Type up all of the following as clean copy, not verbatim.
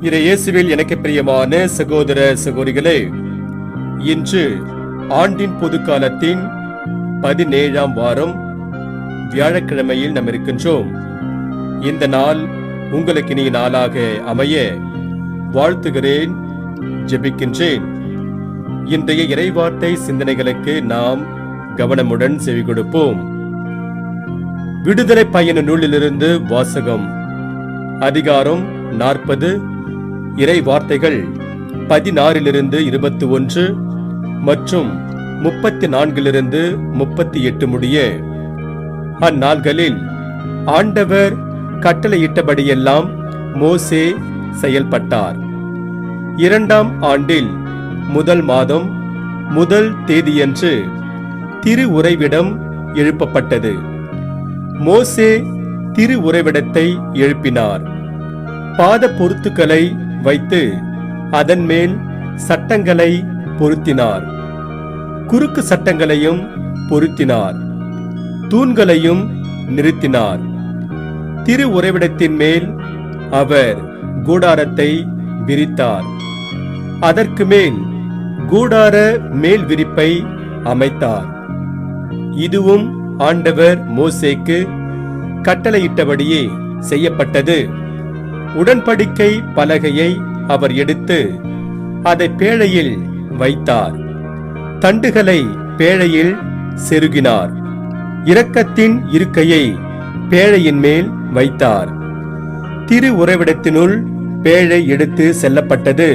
இயேசுவில் எனக்கு பிரியமான சகோதர சகோதரிகளே, இன்று ஆண்டின் பொதுக்காலத்தின் 17ஆம் வாரம் வியாழக்கிழமையில் நாம் இருக்கின்றோம். இந்த நாள் உங்களுக்கு இனிய நாளாக அமைய வாழ்த்துகிறேன், ஜெபிக்கின்றேன். இன்றைய இறைவார்த்தை சிந்தனைகளுக்கு நாம் கவனமுடன் செவி கொடுப்போம். விடுதலை பயண நூலிலிருந்து வாசகம். அதிகாரம் 40, இறை வார்த்தைகள் 16 21 மற்றும் 34 38 முடிய. அந்நாள்களில் ஆண்டவர் கட்டளையிட்டபடியெல்லாம் மோசே செயல்பட்டார். 2ஆம் ஆண்டில் 1 மாதம் 1 தேதியன்று திரு உறைவிடம் எழுப்பப்பட்டது. மோசே திரு உறைவிடத்தை எழுப்பினார். பாத பொருத்துக்களை வைத்து அதன் மேல் சட்டங்களை பொருத்தினார். குறுக்கு சட்டங்களையும் பொருத்தினார். தூண்களையும் நிறுத்தினார். திரு உறைவிடத்தின் மேல் அவர் கூடாரத்தை விரித்தார். அதற்கு மேல் கூடார மேல் விரிப்பை அமைத்தார். இதுவும் ஆண்டவர் மோசேக்கு கட்டளையிட்டபடியே செய்யப்பட்டது. உடன்படிக்கை பலகையை அவர் எடுத்து அதை பேழையில் வைத்தார். தண்டுகளை பேழையில் செருகினார். இரக்கத்தின் இருக்கையை பேழையின் மேல் வைத்தார். திரு உறைவிடத்தினுள் பேழை எடுத்து செல்லப்பட்டது.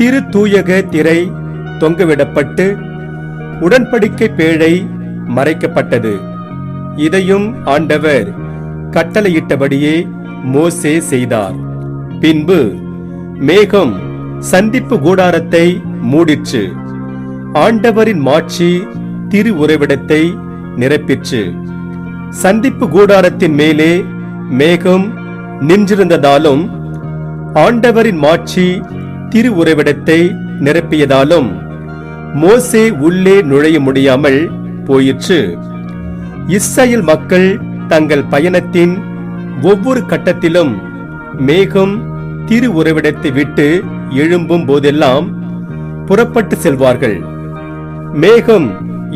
திரு தூயக திரை தொங்கவிடப்பட்டு உடன்படிக்கை பேழை மறைக்கப்பட்டது. இதையும் ஆண்டவர் கட்டளையிட்டபடியே மோசே செய்தார். பின்பு மேகம் சந்திப்பு கூடாரத்தை மூடிற்று. ஆண்டவரின் மாட்சி திரு உறைவிடத்தை நிரப்பிற்று. சந்திப்பு கூடாரத்தின் மேலே மேகம் நின்றிருந்ததாலும் ஆண்டவரின் மாட்சி திரு உறைவிடத்தை நிரப்பியதாலும் மோசே உள்ளே நுழைய முடியாமல் போயிற்று. இஸ்ரவேல் மக்கள் தங்கள் பயணத்தின் ஒவ்வொரு கட்டத்திலும் மேகம் திரு உறைவிடத்தை விட்டு எழும்பும் போதெல்லாம் புறப்பட்டு செல்வார்கள். மேகம்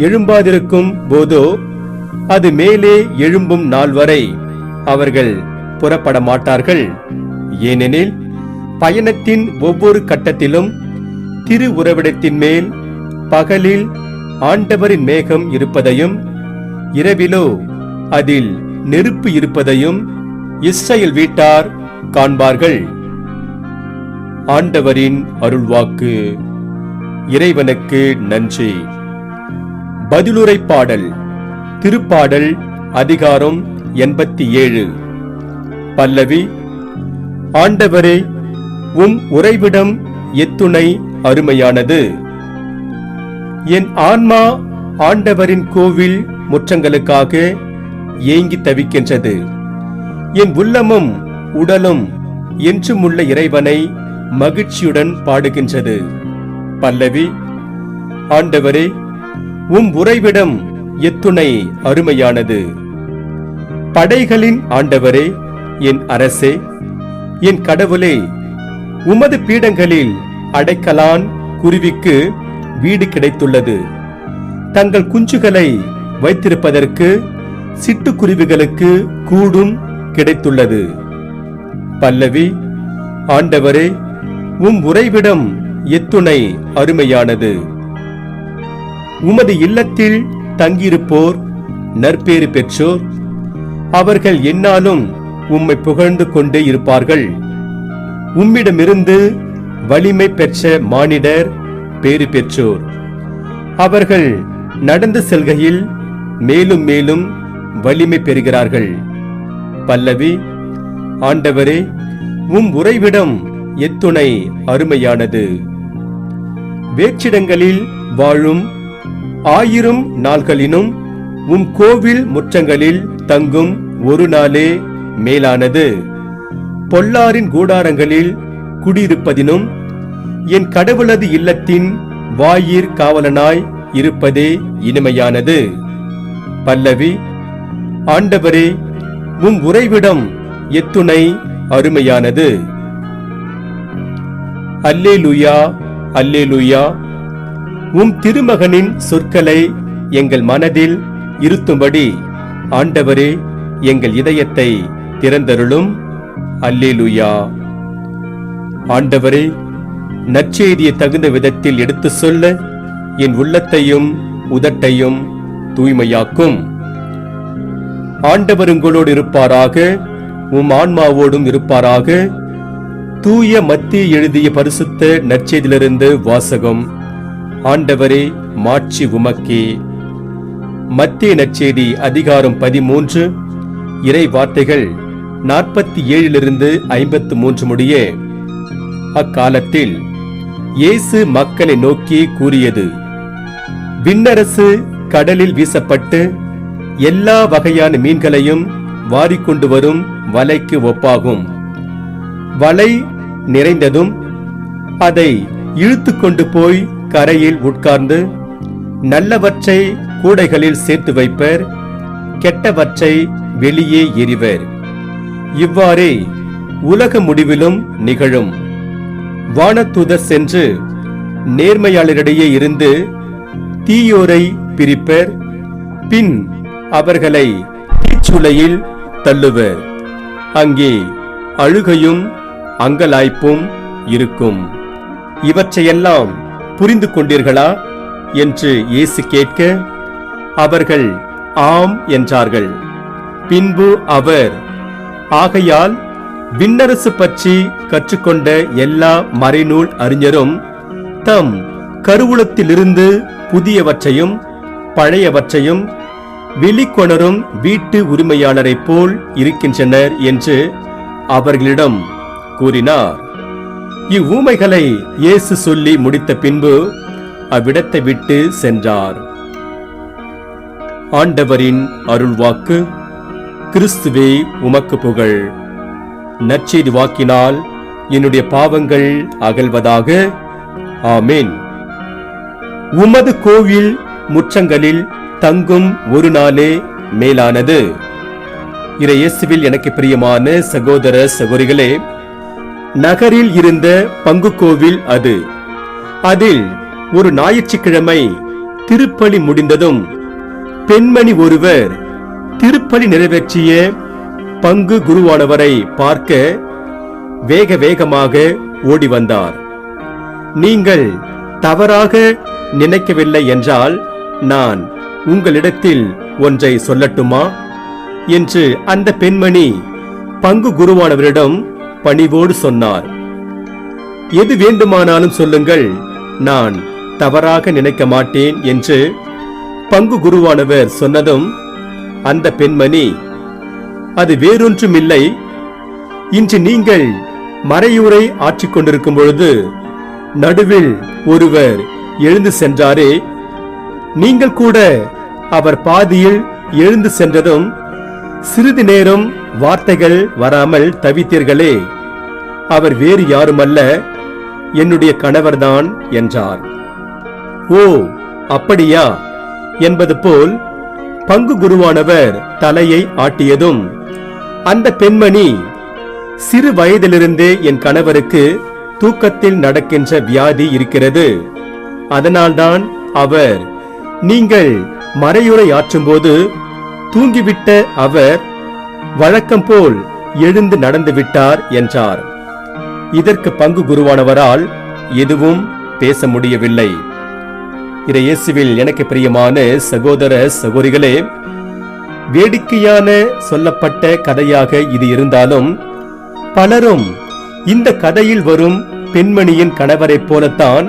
எழும்பாதிருக்கும் போதோ அது மேலே எழும்பும் நாள் வரை அவர்கள் புறப்பட மாட்டார்கள். ஏனெனில் பயணத்தின் ஒவ்வொரு கட்டத்திலும் திரு உறைவிடத்தின் மேல் பகலில் ஆண்டவரின் மேகம் இருப்பதையும் இரவிலோ அதில் நெருப்பு இருப்பதையும் இஸ்ரவேல் வீட்டார் காண்பார்கள். ஆண்டவரின் அருள்வாக்கு. இறைவனுக்கு நன்றி. பதிலுரை பாடல். திருப்பாடல் அதிகாரம் 87. பல்லவி. ஆண்டவரே, உம் உறைவிடம் எத்துணை அருமையானது. என் ஆன்மா ஆண்டவரின் கோவில் முற்றங்களுக்காக ஏங்கி தவிக்கின்றது. என் உள்ளமும் உடலும் என்றுமுள்ள இறைவனை மகிழ்ச்சியுடன் பாடுகின்றது. பல்லவி. ஆண்டவரே, உம் உறைவிடம் எத்துணை அருமையானது. படைகளின் ஆண்டவரே, என் அரசே, என் கடவுளே, உமது பீடங்களில் அடைக்கலான் குருவிக்கு வீடு கிடைத்துள்ளது. தங்கள் குஞ்சுகளை வைத்திருப்பதற்கு சிட்டுக்குருவிகளுக்கு கூடும் கிடைத்துள்ளது. பல்லவி. ஆண்டவரே, உம் உறைவிடம் எத்துணை அருமையானது. உமது இல்லத்தில் தங்கியிருப்போர் நற்பேறு பெற்றோர். அவர்கள் எந்நாளும் உம்மை புகழ்ந்து கொண்டே இருப்பார்கள். உம்மிடமிருந்து வலிமை பெற்ற மானிடர் பேறு பெற்றோர். அவர்கள் நடந்து செல்கையில் மேலும் மேலும் வலிமை பெறுகிறார்கள். பல்லவி. ஆண்டவரே, உம் உறைவிடம் எத்துணை அருமையானது. வேற்றிடங்களில் வாழும் 1000 நாள்களினும் உம் கோவில் முற்றங்களில் தங்கும் ஒரு நாளே மேலானது. பொல்லாரின் கூடாரங்களில் குடியிருப்பதினும் என் கடவுளது இல்லத்தின் வாயிற் காவலனாய் இருப்பதே இனிமையானது. பல்லவி. ஆண்டவரே, உம் உறைவிடம் எத்துணை அருமையானது. அல்லேலூயா, அல்லேலூயா. உம் திருமகனின் சொற்களை எங்கள் மனதில் இருத்தும்படி ஆண்டவரே எங்கள் இதயத்தை திறந்தருளும். அல்லேலூயா. ஆண்டவரே, நற்செய்தியை தகுந்த விதத்தில் எடுத்து சொல்ல என் உள்ளத்தையும் உதட்டையும் தூய்மையாக்கும். ஆண்டவர் உங்களோடு இருப்பாராக, உம் ஆன்மாவோடும் இருப்பாராக. தூய மத்தேயு எழுதிய பரிசுத்த நற்செய்தியிலிருந்து வாசகம். ஆண்டவரே, மாட்சி உமக்கே. மத்தேயு நற்செய்தி அதிகாரம் 13, இறை வார்த்தைகள் 47 53 முடிய. அக்காலத்தில் இயேசு மக்களை நோக்கி கூறியது: விண்ணரசு கடலில் வீசப்பட்டு எல்லா வகையான மீன்களையும் வாரிக்கொண்டு வரும் வலைக்கு ஒப்பாகும். வலை நிறைந்ததும் அதை இழுத்து கொண்டு போய் கரையில் உட்கார்ந்து நல்லவற்றை கூடைகளில் சேர்த்து வைப்பர், கெட்டவற்றை வெளியே எறிவர். இவ்வாறே உலக முடிவிலும் நிகழும். வானதூதர் சென்று நேர்மையாளரிடையே இருந்து தீயோரை பிரிப்பர், பின் அவர்களை தீச்சுளையில் தள்ளுவர். அங்கே அழுகையும் அங்கலாய்ப்பும் இருக்கும். இவற்றையெல்லாம் புரிந்து கொண்டீர்களா என்று இயேசு கேட்க, அவர்கள் ஆம் என்றார்கள். பின்பு அவர், ஆகையால் விண்ணரசு பற்றி கற்றுக்கொண்ட எல்லா மறைநூல் அறிஞரும் தம் கருவூலத்திலிருந்து புதியவற்றையும் பழையவற்றையும் வெளிக்கொணரும் வீட்டு உரிமையாளரை போல் இருக்கின்றனர் என்று அவர்களிடம் கூறினார். இவ்வூமைகளை இயேசு சொல்லி முடித்த பின்பு அவ்விடத்தை விட்டு சென்றார். ஆண்டவரின் அருள்வாக்கு. கிறிஸ்துவே, உமக்கு புகழ். நற்செய்தி வாக்கினால் என்னுடைய பாவங்கள் அகல்வதாக. ஆமென். உமது கோவில் முற்றங்களில் தங்கும் ஒரு நாளே மேலானது. இயேசுவில் எனக்கு பிரியமான சகோதர சகோதரிகளே, நகரில் இருந்த பங்கு கோவில் அது. அதில் ஒரு ஞாயிற்றுக்கிழமை திருப்பலி முடிந்ததும் பெண்மணி ஒருவர் திருப்பலி நிறைவேற்றிய பங்கு குருவானவரை பார்க்க வேக வேகமாக ஓடி வந்தார். நீங்கள் தவறாக நினைக்கவில்லை என்றால் நான் உங்களிடத்தில் ஒன்றை சொல்லட்டுமா என்று அந்த பெண்மணி பங்கு குருவானவரிடம் பணிவோடு சொன்னார். எது வேண்டுமானாலும் சொல்லுங்கள், நான் தவறாக நினைக்க மாட்டேன் என்று பங்கு குருவானவர் சொன்னதும் அந்த பெண்மணி, அது வேறொன்றுமில்லை, இன்று நீங்கள் மறையுரை ஆற்றிக் கொண்டிருக்கும் பொழுது நடுவில் ஒருவர் எழுந்து சென்றாரே, நீங்கள் கூட அவர் பாதியில் எழுந்து சென்றதும் சிறிது நேரம் வார்த்தைகள் வராமல் தவித்தீர்களே, அவர் வேறு யாருமல்ல, என்னுடைய கணவர்தான் என்றார். ஓ, அப்படியா என்பது போல் பங்கு குருவானவர் தலையை ஆட்டியதும் அந்த பெண்மணி, சிறு வயதிலிருந்தே என் கணவருக்கு தூக்கத்தில் நடக்கின்ற வியாதி இருக்கிறது, அதனால்தான் அவர் நீங்கள் மறையுரை ஆற்றும்போது தூங்கிவிட்ட அவர் வழக்கம் போல் எழுந்து நடந்து விட்டார் என்றார். இதற்கு பங்கு குருவானவரால் எதுவும் பேச முடியவில்லை. இயேசுவில் எனக்கு பிரியமான சகோதர சகோதரிகளே, வேடிக்கையான சொல்லப்பட்ட கதையாக இது இருந்தாலும் பலரும் இந்த கதையில் வரும் பெண்மணியின் கணவரைப் போலத்தான்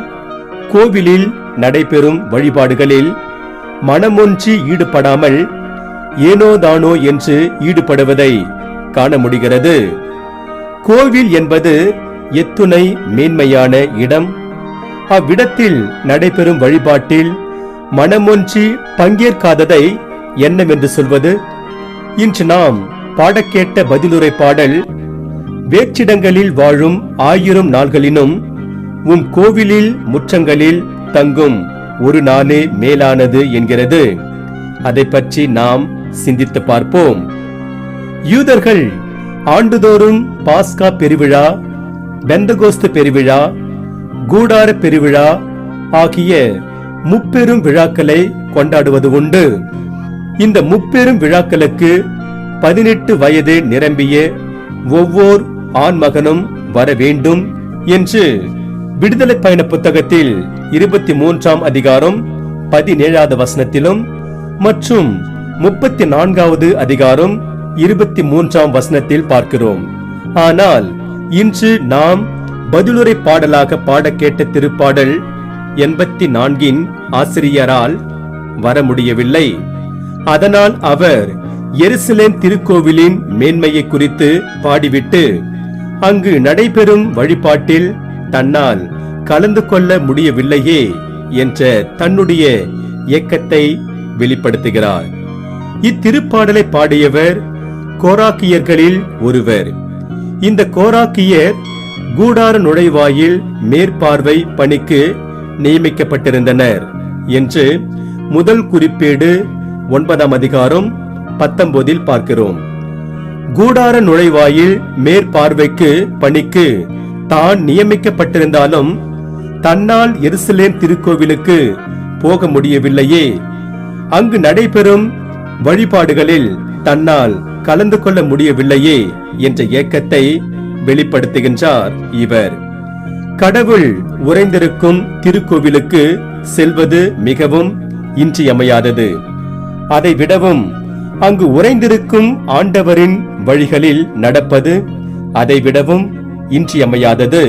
கோவிலில் நடைபெறும் வழிபாடுகளில் மனமொன்றி ஈடுபடாமல் ஏனோதானோ என்று ஈடுபடுவதை காண முடிகிறது. கோவில் என்பது எத்துணை மேன்மையான இடம். அவ்விடத்தில் நடைபெறும் வழிபாட்டில் மனமொன்றி பங்கேற்காததை என்னவென்று சொல்வது? இன்று நாம் பாடக்கேட்ட பதிலுரை பாடல், வேற்றிடங்களில் வாழும் 1000 நாள்களினும் உம் கோவிலில் முற்றங்களில் தங்கும் ஒரு நாளே மேலானது என்கிறது. அதை பற்றி நாம் சிந்தித்து பார்ப்போம். யூதர்கள் ஆண்டுதோறும் பாஸ்கா பெருவிழா, பெந்தகோஸ்து பெருவிழா, கூடார பெருவிழா ஆகிய முப்பெரும் விழாக்களை கொண்டாடுவது உண்டு. இந்த முப்பெரும் விழாக்களுக்கு 18 வயது நிரம்பிய ஒவ்வொரு ஆண்மகனும் வர வேண்டும் என்று விடுதலை பயண புத்தகத்தில் 23ஆம் அதிகாரம் 17வது வசனத்திலும் மற்றும் 34வது அதிகாரம் 23ஆம் வசனத்தில் பார்க்கிறோம். ஆனால் இன்று நாம் பதிலுரை பாடலாக பாட கேட்ட திருப்பாடல் 84இன் ஆசிரியரால் வர முடியவில்லை. அதனால் அவர் எருசலேம் திருக்கோவிலின் மேன்மையை குறித்து பாடிவிட்டு அங்கு நடைபெறும் வழிபாட்டில் தன்னால் கலந்து கொள்ள முடியவில்லையே என்ற தன்னுடைய ஏக்கத்தை வெளிப்படுத்துகிறார். இத்திருப்பாடலை பாடியவர் கோராக்கியர்களில் ஒருவர். இந்த கோராக்கியர் கூடார நுழைவாயில் மேற்பார்வை பணிக்கு நியமிக்கப்பட்டிருந்தனர் என்று முதல் குறிப்பேடு 9ஆம் அதிகாரம் 19இல் பார்க்கிறோம். கூடார நுழைவாயில் மேற்பார்வைக்கு பணிக்கு தான் நியமிக்கப்பட்டிருந்தாலும் தன்னால் எருசலேம் திருக்கோவிலுக்கு போக முடியவில்லையே, அங்கு நடைபெறும் வழிபாடுகளில் தன்னால் கலந்து கொள்ள முடியவில்லையே என்ற ஏக்கத்தை வெளிப்படுத்துகின்றார் இவர். கடவுள் உறைந்திருக்கும் திருக்கோவிலுக்கு செல்வது மிகவும் இன்றியமையாதது. அதை விடவும் அங்கு உறைந்திருக்கும் ஆண்டவரின் வழிகளில் நடப்பது அதை விடவும் இன்றியமையாதது.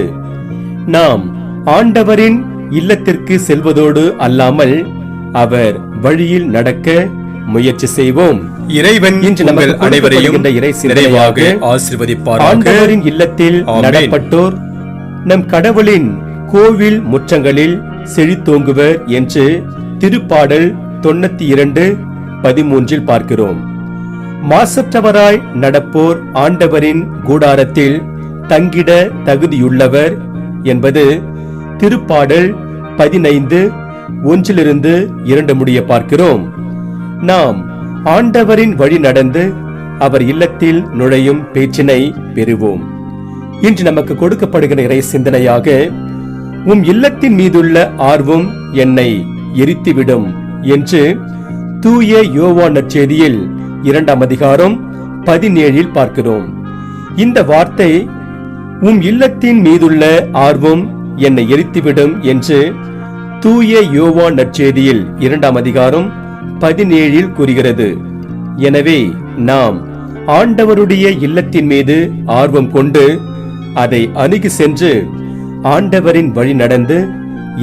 நாம் ஆண்டவரின் இல்லத்திற்கு செல்வதோடு அல்லாமல் அவர் வழியில் நடக்க முயற்சி செய்வோம். இறைவன் இன்று நமக்கு அனைவரையும் நிறைவாக ஆசீர்வதிப்பாராக. ஆண்டவரின் இல்லத்தில் நடப்பட்டோர் நம் கடவுளின் கோவில் முற்றங்களில் செழித்தோங்குவர் என்று திருப்பாடல் 92:13 பார்க்கிறோம். மாசற்றவராய் நடப்போர் ஆண்டவரின் கூடாரத்தில் தங்கிட தகுதியுள்ளவர் என்பது திருப்பாடல் 15:1-2 முடிய பார்க்கிறோம். நாம் ஆண்டவரின் வழி நடந்து அவர் இல்லத்தில் நுழையும் பேச்சினை பெறுவோம். இன்று நமக்கு கொடுக்கப்படுகிற இறை சிந்தனையாக, உம் இல்லத்தின் மீதுள்ள ஆர்வம் என்னை எரித்துவிடும் என்று தூய யோவான் நற்செய்தியில் 2ஆம் அதிகாரம் 17இல் பார்க்கிறோம். இந்த வார்த்தை உம் இல்லத்தின் மீதுள்ள ஆர்வம் என்னை எரித்துவிடும் என்று தூய யோவான் நற்செய்தியில் 2ஆம் அதிகாரம் 17இல் கூறுகிறது. எனவே நாம் ஆண்டவருடைய இல்லத்தின் மீது ஆர்வம் கொண்டு அதை அணுகி சென்று ஆண்டவரின் வழி நடந்து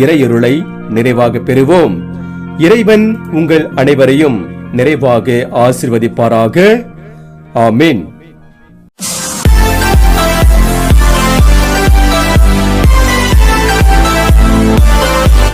இறையருளை நிறைவாக பெறுவோம். இறைவன் உங்கள் அனைவரையும் நிறைவாக ஆசீர்வதிப்பாராக. ஆமென்.